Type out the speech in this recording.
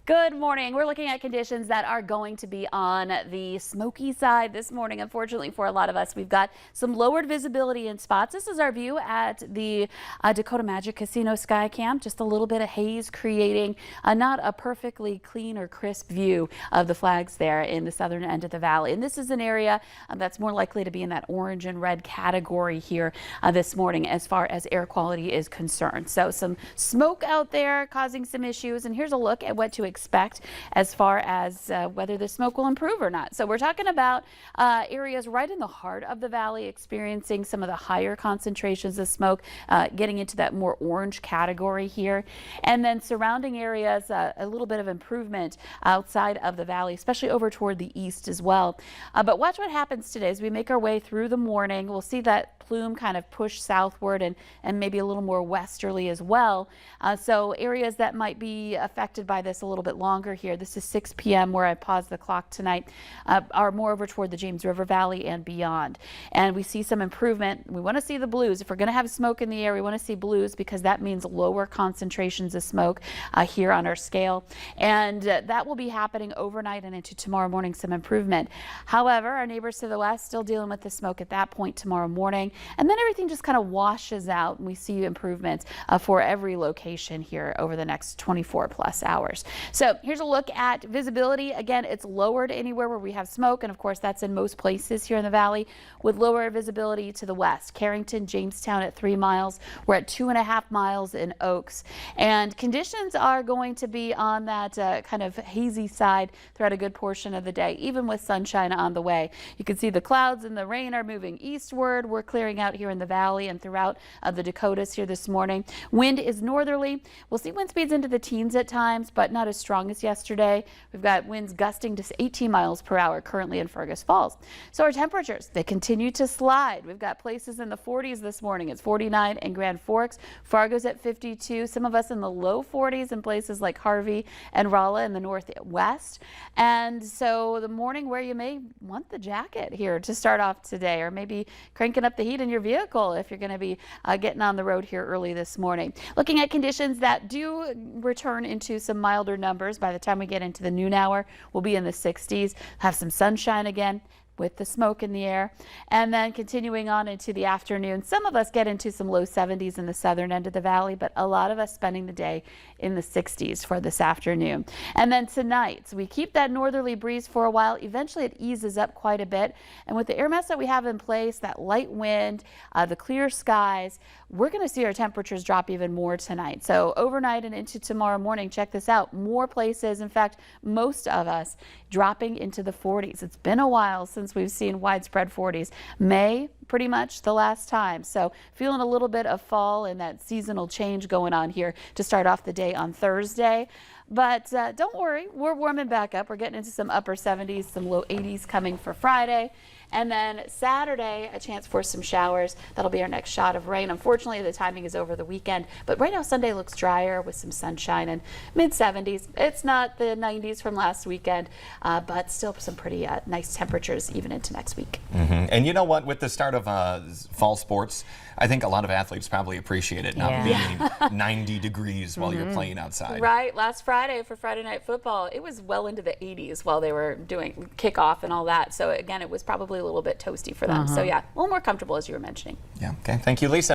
Good morning. We're looking at conditions that are going to be on the smoky side this morning. Unfortunately for a lot of us, we've got some lowered visibility in spots. This is our view at the Dakota Magic Casino Sky Cam. Just a little bit of haze creating not a perfectly clean or crisp view of the flags there in the southern end of the valley. And this is an area that's more likely to be in that orange and red category here this morning as far as air quality is concerned. So some smoke out there causing some issues. And here's a look at what to expect as far as whether the smoke will improve or not. So we're talking about areas right in the heart of the valley experiencing some of the higher concentrations of smoke, getting into that more orange category here. And then surrounding areas, a little bit of improvement outside of the valley, especially over toward the east as well. But watch what happens today as we make our way through the morning. We'll see that plume kind of push southward and maybe a little more westerly as well. So areas that might be affected by this a little bit longer here. This is 6 p.m. where I paused the clock tonight, are more over toward the James River Valley and beyond. And we see some improvement. We want to see the blues. If we're going to have smoke in the air, we want to see blues because that means lower concentrations of smoke here on our scale. And that will be happening overnight and into tomorrow morning, some improvement. However, our neighbors to the west still dealing with the smoke at that point tomorrow morning. And then everything just kind of washes out and we see improvements for every location here over the next 24 plus hours. So here's a look at visibility. Again, it's lowered anywhere where we have smoke. And of course, that's in most places here in the valley with lower visibility to the west. Carrington, Jamestown at 3 miles. We're at 2.5 miles in Oaks. And conditions are going to be on that kind of hazy side throughout a good portion of the day, even with sunshine on the way. You can see the clouds and the rain are moving eastward. We're clearing out here in the valley and throughout the Dakotas here this morning. Wind is northerly. We'll see wind speeds into the teens at times, but not as strong as yesterday. We've got winds gusting to 18 miles per hour currently in Fergus Falls. So our temperatures, they continue to slide. We've got places in the 40s this morning. It's 49 in Grand Forks. Fargo's at 52. Some of us in the low 40s in places like Harvey and Rolla in the northwest. And so the morning where you may want the jacket here to start off today, or maybe cranking up the heat in your vehicle if you're going to be getting on the road here early this morning. Looking at conditions that do return into some milder numbers by the time we get into the noon hour. We'll be in the 60s, have some sunshine again with the smoke in the air, and then continuing on into the afternoon. Some of us get into some low 70s in the southern end of the valley, but a lot of us spending the day in the 60s for this afternoon. And then tonight, so we keep that northerly breeze for a while. Eventually it eases up quite a bit. And with the air mass that we have in place, that light wind, the clear skies, we're going to see our temperatures drop even more tonight. So overnight and into tomorrow morning, check this out. More places, in fact, most of us dropping into the 40s. It's been a while since we've seen widespread 40s. May, pretty much the last time. So feeling a little bit of fall and that seasonal change going on here to start off the day on Thursday. But don't worry, we're warming back up. We're getting into some upper 70s, some low 80s coming for Friday. And then Saturday, a chance for some showers. That'll be our next shot of rain. Unfortunately, the timing is over the weekend. But right now, Sunday looks drier with some sunshine and mid-70s. It's not the 90s from last weekend, but still some pretty nice temperatures even into next week. And you know what? With the start of fall sports, I think a lot of athletes probably appreciate it not being 90 degrees while you're playing outside. Right. Last Friday for Friday Night Football, it was well into the 80s while they were doing kickoff and all that. So again, it was probably a little bit toasty for them. So yeah, a little more comfortable as you were mentioning. Yeah. Okay. Thank you, Lisa.